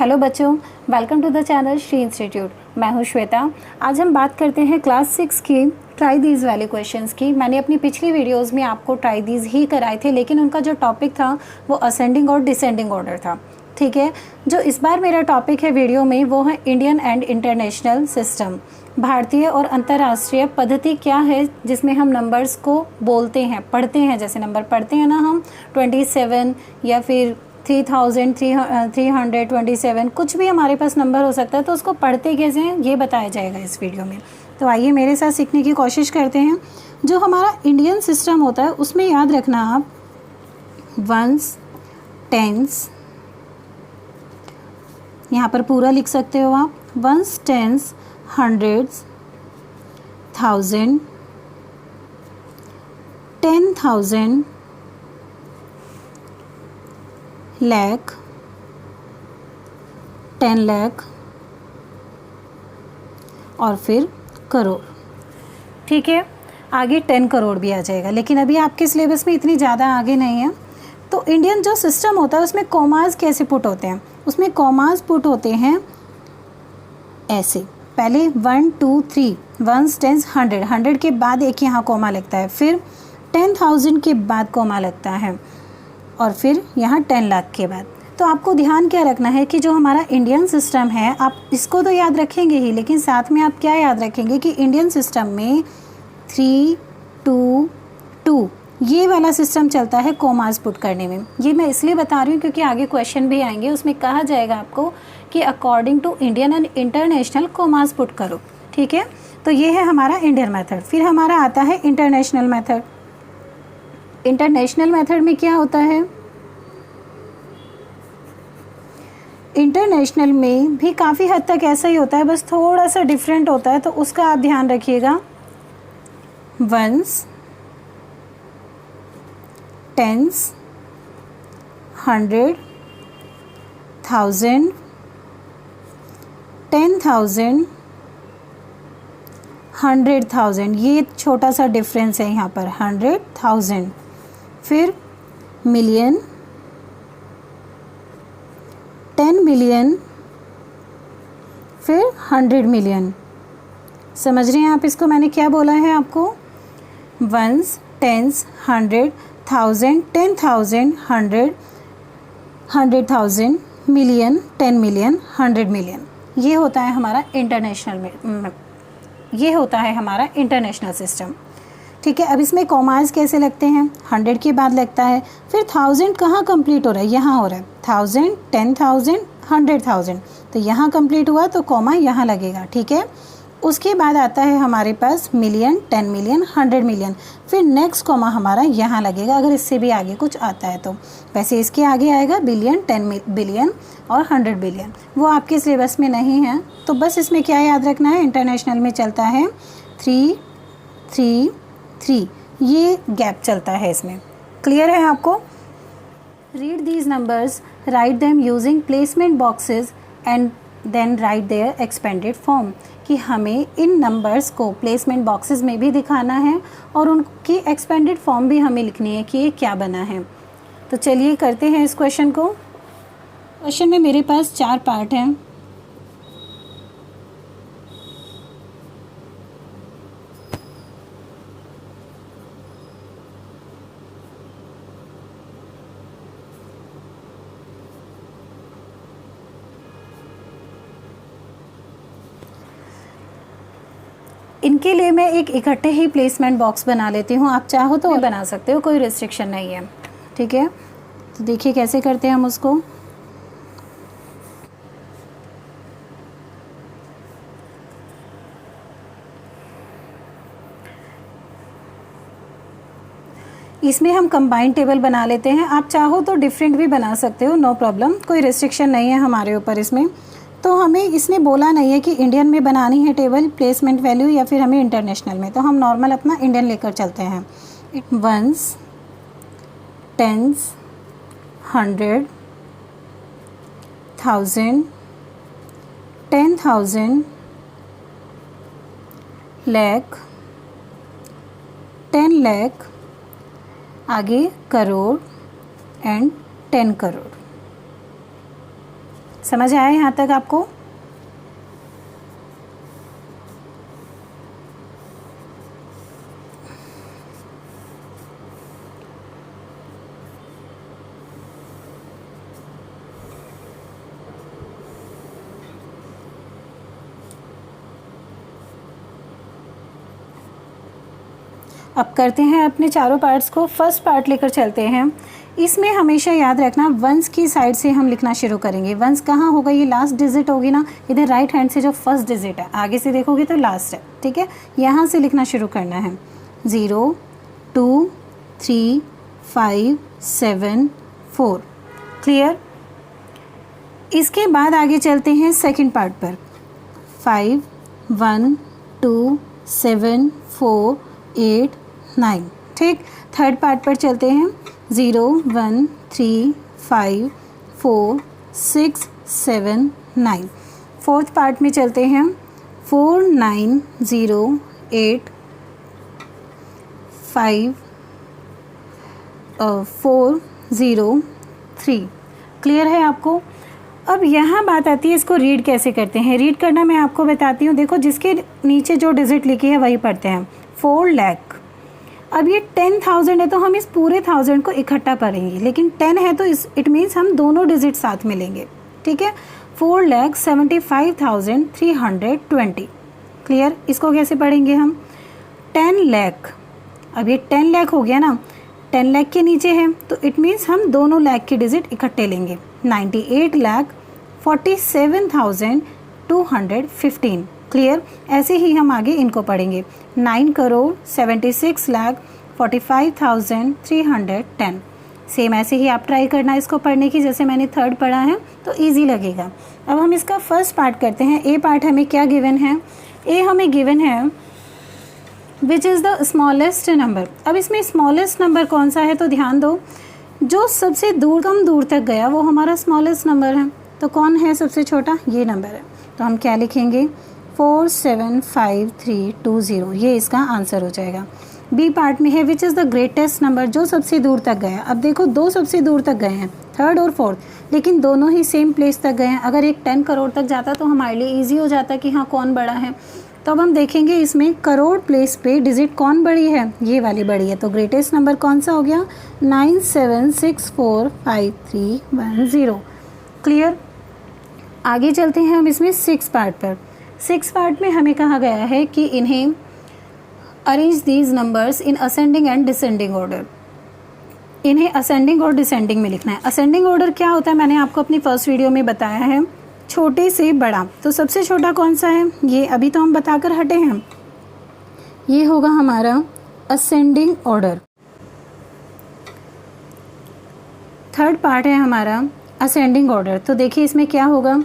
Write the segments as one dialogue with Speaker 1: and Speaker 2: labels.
Speaker 1: Hello बच्चों, welcome to the channel Shri institute. मैं हूं श्वेता। आज हम बात करते हैं क्लास 6 की ट्राई दीज वाले क्वेश्चंस की। मैंने अपनी पिछली वीडियोस में आपको ट्राई दीज ही कराए थे, लेकिन उनका जो टॉपिक था वो असेंडिंग और डिसेंडिंग ऑर्डर था। ठीक है, जो इस बार मेरा टॉपिक है वीडियो में वो है इंडियन एंड इंटरनेशनल सिस्टम। भारतीय और अंतर्राष्ट्रीय पद्धति क्या है जिसमें हम नंबर्स को बोलते हैं, पढ़ते हैं। जैसे नंबर पढ़ते हैं ना हम 27 या फिर 3000, 327, कुछ भी हमारे पास नंबर हो सकता है, तो उसको पढ़ते कैसे हैं ये बताया जाएगा इस वीडियो में। तो आइए मेरे साथ सीखने की कोशिश करते हैं। जो हमारा इंडियन सिस्टम होता है उसमें याद रखना आप वंस, टेंस, यहाँ पर पूरा लिख सकते हो आप, ones, tens, hundreds, 1000, 10,000, lakh, 10 lakh और फिर करोड़। ठीक है, आगे 10 करोड़ भी आ जाएगा, लेकिन अभी आपके सिलेबस में इतनी ज़्यादा आगे नहीं है। तो इंडियन जो सिस्टम होता है उसमें कॉमास कैसे पुट होते हैं? उसमें कॉमास पुट होते हैं ऐसे, पहले 1 2 3, वंस, टेंस, 100, 100 के बाद एक यहाँ कॉमा लगता है, फिर 10,000 के बाद कॉमा लगता है और फिर यहाँ 10 लाख के बाद। तो आपको ध्यान क्या रखना है कि जो हमारा इंडियन सिस्टम है, आप इसको तो याद रखेंगे ही, लेकिन साथ में आप क्या याद रखेंगे कि इंडियन सिस्टम में 3 2 2 ये वाला सिस्टम चलता है कॉमास पुट करने में। ये मैं इसलिए बता रही हूँ क्योंकि आगे क्वेश्चन भी आएंगे, उसमें कहा जाएगा आपको कि according to Indian and international commas put करो। ठीक है, तो ये है हमारा इंडियन मेथड। फिर हमारा आता है इंटरनेशनल मेथड। इंटरनेशनल मेथड में क्या होता है? इंटरनेशनल में भी काफ़ी हद तक ऐसा ही होता है, बस थोड़ा सा डिफरेंट होता है, तो उसका आप ध्यान रखिएगा। वंस, टेंस, 100, 1000, 10,000, 100,000, ये छोटा सा डिफरेंस है यहाँ पर, 100,000। फिर मिलियन, 10 मिलियन, फिर 100 मिलियन। समझ रहे हैं आप इसको? मैंने क्या बोला है आपको? Ones, tens, 100, 1000, 10,000, 100, 100,000, million, 10 million, 100 million. ये होता है हमारा ये होता है हमारा इंटरनेशनल सिस्टम। ठीक है, अब इसमें कॉमास कैसे लगते हैं? 100 के बाद लगता है, फिर 1000 कहाँ कंप्लीट हो रहा है? यहाँ हो रहा है 1000, 10,000, 100,000, तो यहाँ कंप्लीट हुआ तो कॉमा यहाँ लगेगा। ठीक है, उसके बाद आता है हमारे पास मिलियन, 10 मिलियन, 100 मिलियन, फिर नेक्स्ट कॉमा हमारा यहाँ लगेगा अगर इससे भी आगे कुछ आता है तो। वैसे इसके आगे आएगा बिलियन, 10 बिलियन और 100 बिलियन, वो आपके सिलेबस में नहीं है। तो बस इसमें क्या याद रखना है? इंटरनेशनल में चलता है 3 3 3, ये गैप चलता है इसमें। क्लियर है आपको? Read these numbers, write them using placement boxes and then write their expanded form. कि हमें इन नंबर्स को प्लेसमेंट बॉक्सेस में भी दिखाना है और उनकी एक्सपेंडेड फॉर्म भी हमें लिखनी है कि ये क्या बना है। तो चलिए करते हैं इस क्वेश्चन को। क्वेश्चन में मेरे पास 4 पार्ट हैं। इनके लिए मैं एक इकट्ठे ही प्लेसमेंट बॉक्स बना लेती हूँ, आप चाहो तो बना सकते हो, कोई रिस्ट्रिक्शन नहीं है। ठीक है, तो देखिए कैसे करते हैं हम उसको। इसमें हम कंबाइंड टेबल बना लेते हैं, आप चाहो तो डिफरेंट भी बना सकते हो, नो प्रॉब्लम, कोई रिस्ट्रिक्शन नहीं है हमारे ऊपर इसमें। तो हमें इसने बोला नहीं है कि इंडियन में बनानी है टेबल प्लेसमेंट वैल्यू या फिर हमें इंटरनेशनल में, तो हम नॉर्मल अपना इंडियन लेकर चलते हैं। वंस, टेंस, 100, 1000, 10,000, लाख, 10 लाख, आगे करोड़ एंड 10 करोड़। समझ आया यहाँ तक आपको? अब करते हैं अपने चारों पार्ट्स को। फर्स्ट पार्ट लेकर चलते हैं। इसमें हमेशा याद रखना वंस की साइड से हम लिखना शुरू करेंगे। वंस कहाँ होगा? ये लास्ट डिजिट होगी ना, इधर राइट हैंड से जो फर्स्ट डिजिट है, आगे से देखोगे तो लास्ट है, ठीक है। यहाँ से लिखना शुरू करना है। 0 2 3 5 7 4। क्लियर? इसके बाद आगे चलते हैं सेकंड पार्ट पर। 5 1 2 7 4 8 9। ठीक। थर्ड पार्ट पर चलते हैं। 0 1 3 5 4 6 7 9। फोर्थ पार्ट में चलते हैं। 4 9 0 8 5 4 0 3। क्लियर है आपको? अब यहाँ बात आती है इसको रीड कैसे करते हैं। रीड करना मैं आपको बताती हूँ। देखो, जिसके नीचे जो डिजिट लिखी है वही पढ़ते हैं। 4 लाख। अब ये 10,000 है तो हम इस पूरे 1000 को इकट्ठा पढ़ेंगे, लेकिन 10 है तो इट मीन्स हम दोनों डिजिट साथ में लेंगे, ठीक है। 4,75,320। क्लियर? इसको कैसे पढ़ेंगे हम? 10 लाख। अब ये 10 लाख हो गया ना, 10 लाख के नीचे है तो इट मीन्स हम दोनों लाख के डिजिट इकट्ठे लेंगे। 98,47,215। क्लियर? ऐसे ही हम आगे इनको पढ़ेंगे। 9,76,45,310। सेम ऐसे ही आप ट्राई करना इसको पढ़ने की, जैसे मैंने थर्ड पढ़ा है तो इजी लगेगा। अब हम इसका फर्स्ट पार्ट करते हैं। ए पार्ट हमें क्या गिवन है? ए हमें गिवन है which is the smallest number. अब इसमें स्मॉलेस्ट नंबर कौन सा है तो ध्यान दो, जो सबसे कम दूर तक गया वो हमारा स्मॉलेस्ट नंबर है। तो कौन है सबसे छोटा? ये नंबर है। तो हम क्या लिखेंगे? 475,320। ये इसका आंसर हो जाएगा। बी पार्ट में है which is the greatest number, जो सबसे दूर तक गया। अब देखो, दो सबसे दूर तक गए हैं, थर्ड और फोर्थ, लेकिन दोनों ही सेम प्लेस तक गए हैं। अगर एक 10 करोड़ तक जाता तो हमारे लिए ईजी हो जाता कि हाँ कौन बड़ा है। तो अब हम देखेंगे इसमें करोड़ प्लेस पे डिजिट कौन बड़ी है? ये वाली बड़ी है। तो ग्रेटेस्ट नंबर कौन सा हो गया? 97645310। क्लियर? आगे चलते हैं हम इसमें 6 पार्ट पर। 6 पार्ट में हमें कहा गया है कि इन्हें arrange these numbers in ascending and descending order. इन्हें असेंडिंग और डिसेंडिंग में लिखना है। असेंडिंग ऑर्डर क्या होता है मैंने आपको अपनी फर्स्ट वीडियो में बताया है, छोटे से बड़ा। तो सबसे छोटा कौन सा है? ये अभी तो हम बताकर हटे हैं। ये होगा हमारा असेंडिंग ऑर्डर। थर्ड पार्ट है हमारा असेंडिंग ऑर्डर। तो देखिए इसमें क्या होगा,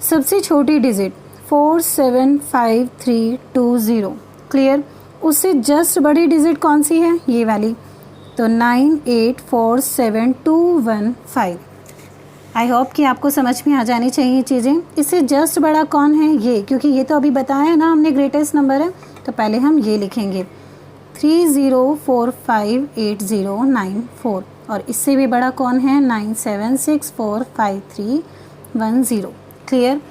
Speaker 1: सबसे छोटी डिजिट 475,320। क्लियर? उससे जस्ट बड़ी डिजिट कौन सी है? ये वाली। तो 9847,215। आई होप कि आपको समझ में आ जानी चाहिए चीज़ें। इससे जस्ट बड़ा कौन है? ये, क्योंकि ये तो अभी बताया है ना हमने ग्रेटेस्ट नंबर है। तो पहले हम ये लिखेंगे 30458094। और इससे भी बड़ा कौन है? 97645310। क्लियर?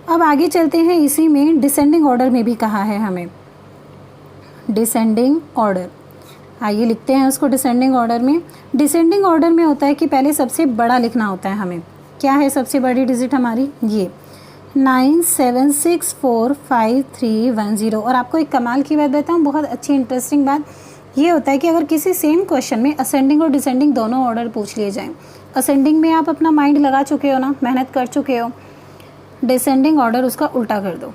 Speaker 1: अब आगे चलते हैं। इसी में डिसेंडिंग ऑर्डर में भी कहा है हमें, डिसेंडिंग ऑर्डर। आइए लिखते हैं उसको डिसेंडिंग ऑर्डर में। डिसेंडिंग ऑर्डर में होता है कि पहले सबसे बड़ा लिखना होता है हमें। क्या है सबसे बड़ी डिजिट हमारी? ये 97645310। और आपको एक कमाल की बात बताऊँ, बहुत अच्छी इंटरेस्टिंग बात ये होता है कि अगर किसी सेम क्वेश्चन में असेंडिंग और डिसेंडिंग दोनों ऑर्डर पूछ लिए जाएं, असेंडिंग में आप अपना माइंड लगा चुके हो ना, मेहनत कर चुके हो। डिसेंडिंग ऑर्डर उसका उल्टा कर दो,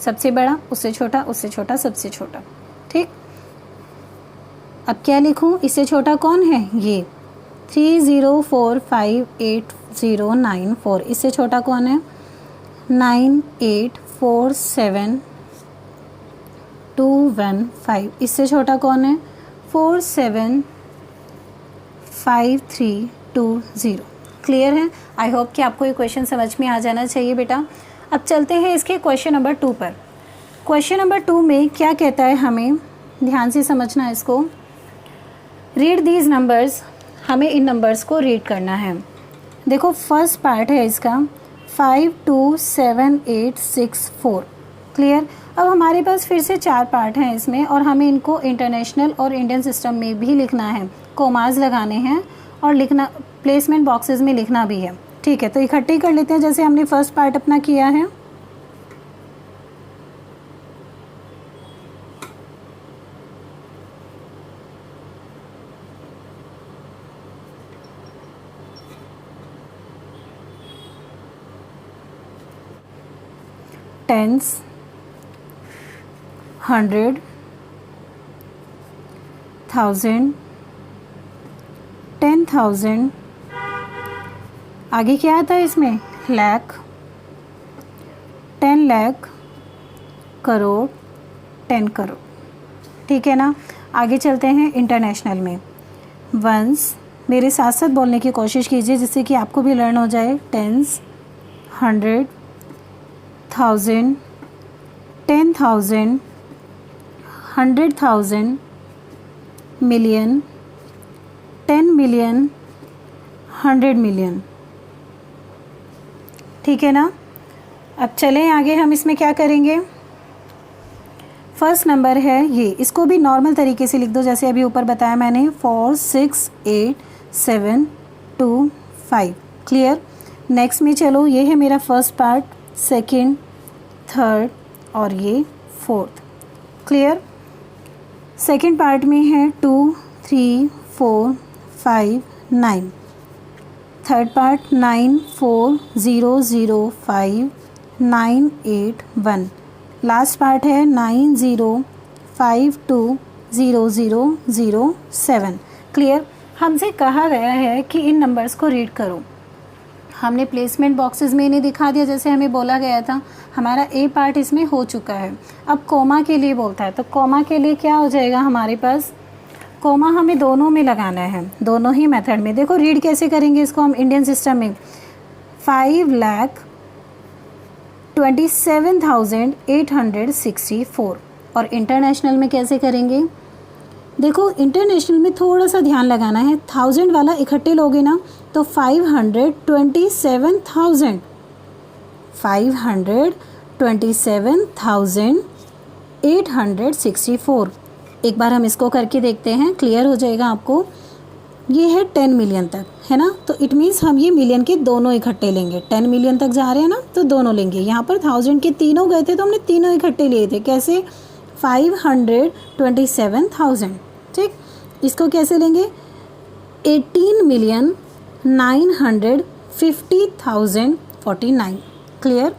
Speaker 1: सबसे बड़ा, उससे छोटा, उससे छोटा, सबसे छोटा। ठीक? अब क्या लिखूं? इससे छोटा कौन है? ये 30458094। इससे छोटा कौन है? 9847215। इससे छोटा कौन है? 475320। क्लियर है? आई होप कि आपको ये क्वेश्चन समझ में आ जाना चाहिए बेटा। अब चलते हैं इसके क्वेश्चन नंबर 2 पर। क्वेश्चन नंबर 2 में क्या कहता है, हमें ध्यान से समझना है इसको। रीड दीज नंबर्स, हमें इन नंबर्स को रीड करना है। देखो फर्स्ट पार्ट है इसका, 527864। क्लियर। अब हमारे पास फिर से 4 पार्ट हैं इसमें और हमें इनको इंटरनेशनल और इंडियन सिस्टम में भी लिखना है, कोमास लगाने हैं और लिखना, प्लेसमेंट बॉक्सेस में लिखना भी है। ठीक है, तो इकट्ठे कर लेते हैं जैसे हमने फर्स्ट पार्ट अपना किया है। टेंस, 100, 1000, 10,000, आगे क्या आता है इसमें, लाख, 10 लाख, करोड़, 10 करोड़। ठीक है ना। आगे चलते हैं इंटरनेशनल में। वंस, मेरे साथ साथ बोलने की कोशिश कीजिए जिससे कि आपको भी लर्न हो जाए। Tens, 100, 1000, 10,000, 100,000, million, 10 million, 100 million. ठीक है ना। अब चलें आगे, हम इसमें क्या करेंगे। फर्स्ट नंबर है ये, इसको भी नॉर्मल तरीके से लिख दो जैसे अभी ऊपर बताया मैंने, 4 6 8 7 2 5। क्लियर। नेक्स्ट में चलो, ये है मेरा फर्स्ट पार्ट, सेकंड, थर्ड और ये फोर्थ। क्लियर। सेकंड पार्ट में है 2 3 4 5 9। Third part 9 4 0 0 5 9 8 1। लास्ट पार्ट है 9 0 5 2 0 0 0 7। क्लियर। हमसे कहा गया है कि इन नंबर्स को रीड करो। हमने प्लेसमेंट बॉक्सेस में इन्हें दिखा दिया जैसे हमें बोला गया था। हमारा ए पार्ट इसमें हो चुका है। अब कोमा के लिए बोलता है, तो कोमा के लिए क्या हो जाएगा हमारे पास, कोमा हमें दोनों में लगाना है, दोनों ही मेथड में। देखो रीड कैसे करेंगे इसको हम इंडियन सिस्टम में, 5,27,864। और इंटरनेशनल में कैसे करेंगे, देखो इंटरनेशनल में थोड़ा सा ध्यान लगाना है, 1000 वाला इकट्ठे लोगे ना तो 527,000, 527,864। एक बार हम इसको करके देखते हैं, क्लियर हो जाएगा आपको। ये है 10 मिलियन तक, है ना, तो इट मीन्स हम ये मिलियन के दोनों इकट्ठे लेंगे। 10 मिलियन तक जा रहे हैं ना तो दोनों लेंगे। यहाँ पर 1000 के तीनों गए थे तो हमने तीनों इकट्ठे लिए थे। कैसे, 527,000। ठीक, इसको कैसे लेंगे, 18,950,049। क्लियर।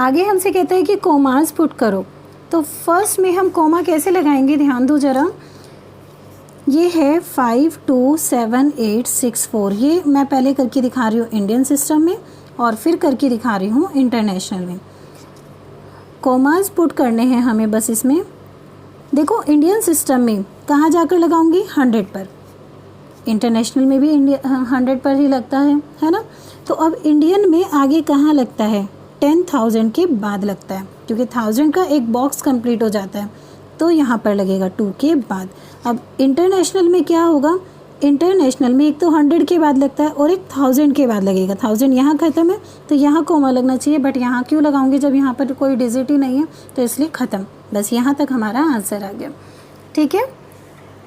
Speaker 1: आगे हमसे कहता है कि कोमास पुट करो, तो फर्स्ट में हम कोमा कैसे लगाएंगे, ध्यान दो ज़रा। ये है 527,864, ये मैं पहले करके दिखा रही हूँ इंडियन सिस्टम में और फिर करके दिखा रही हूँ इंटरनेशनल में। कोमास पुट करने हैं हमें बस इसमें। देखो इंडियन सिस्टम में कहाँ जाकर लगाऊंगी, 100 पर। इंटरनेशनल में भी 100 पर ही लगता है ना। तो अब इंडियन में आगे कहाँ लगता है, 10,000 के बाद लगता है, क्योंकि 1000 का एक बॉक्स कंप्लीट हो जाता है तो यहाँ पर लगेगा 2 के बाद। अब इंटरनेशनल में क्या होगा, इंटरनेशनल में एक तो 100 के बाद लगता है और एक 1000 के बाद लगेगा। 1000 यहाँ ख़त्म है तो यहाँ कोमा लगना चाहिए, बट यहाँ क्यों लगाऊंगी जब यहाँ पर कोई डिजिट ही नहीं है, तो इसलिए ख़त्म। बस यहाँ तक हमारा आंसर आ गया। ठीक है।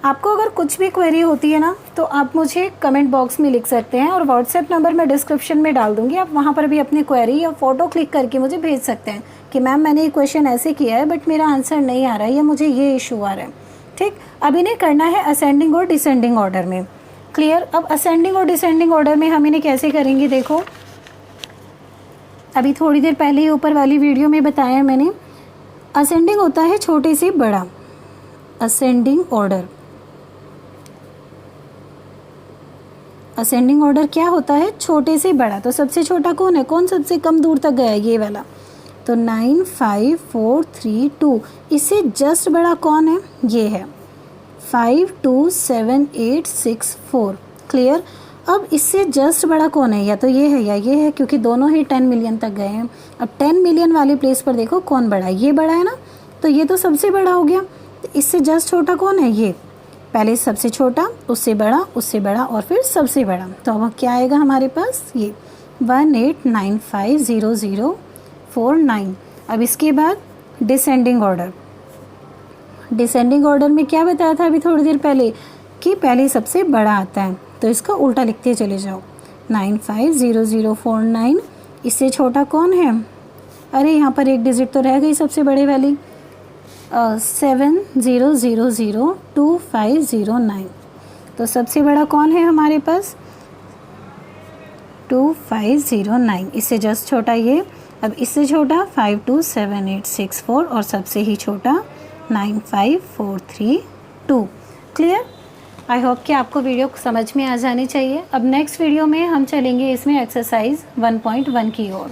Speaker 1: आपको अगर कुछ भी क्वेरी होती है ना तो आप मुझे कमेंट बॉक्स में लिख सकते हैं और व्हाट्सएप नंबर मैं डिस्क्रिप्शन में डाल दूँगी। आप वहाँ पर भी अपनी क्वेरी या फ़ोटो क्लिक करके मुझे भेज सकते हैं कि मैम मैंने ये क्वेश्चन ऐसे किया है बट मेरा आंसर नहीं आ रहा है या मुझे ये इशू आ रहा है। ठीक, अब इन्हें करना है असेंडिंग और डिसेंडिंग ऑर्डर में। क्लियर। अब असेंडिंग और डिसेंडिंग ऑर्डर में हम इन्हें कैसे करेंगे, देखो अभी थोड़ी देर पहले ही ऊपर वाली वीडियो में बताया मैंने। असेंडिंग होता है छोटे से बड़ा, असेंडिंग ऑर्डर। असेंडिंग ऑर्डर क्या होता है, छोटे से बड़ा। तो सबसे छोटा कौन है, कौन सबसे कम दूर तक गया है, ये वाला। तो 9 5 4 3 2। इससे जस्ट बड़ा कौन है, ये है 527,864। क्लियर। अब इससे जस्ट बड़ा कौन है, या तो ये है या ये है, क्योंकि दोनों ही 10 मिलियन तक गए हैं। अब 10 मिलियन वाली प्लेस पर देखो कौन बड़ा है, ये बड़ा है ना, तो ये तो सबसे बड़ा हो गया। तो इससे जस्ट छोटा कौन है, ये। पहले सबसे छोटा, उससे बड़ा और फिर सबसे बड़ा। तो अब क्या आएगा हमारे पास, ये 18950049। अब इसके बाद डिसेंडिंग ऑर्डर। डिसेंडिंग ऑर्डर में क्या बताया था अभी थोड़ी देर पहले कि पहले सबसे बड़ा आता है, तो इसका उल्टा लिखते चले जाओ। 950049, इससे छोटा कौन है? अरे यहाँ पर एक डिजिट तो रह गई सबसे बड़े वाली, 70002509। तो सबसे बड़ा कौन है हमारे पास? 2509। इससे जस्ट छोटा ये। अब इससे छोटा 527864 और सबसे ही छोटा 95432। क्लियर? आई होप कि आपको वीडियो समझ में आ जानी चाहिए। अब नेक्स्ट वीडियो में हम चलेंगे इसमें एक्सरसाइज 1.1 की ओर।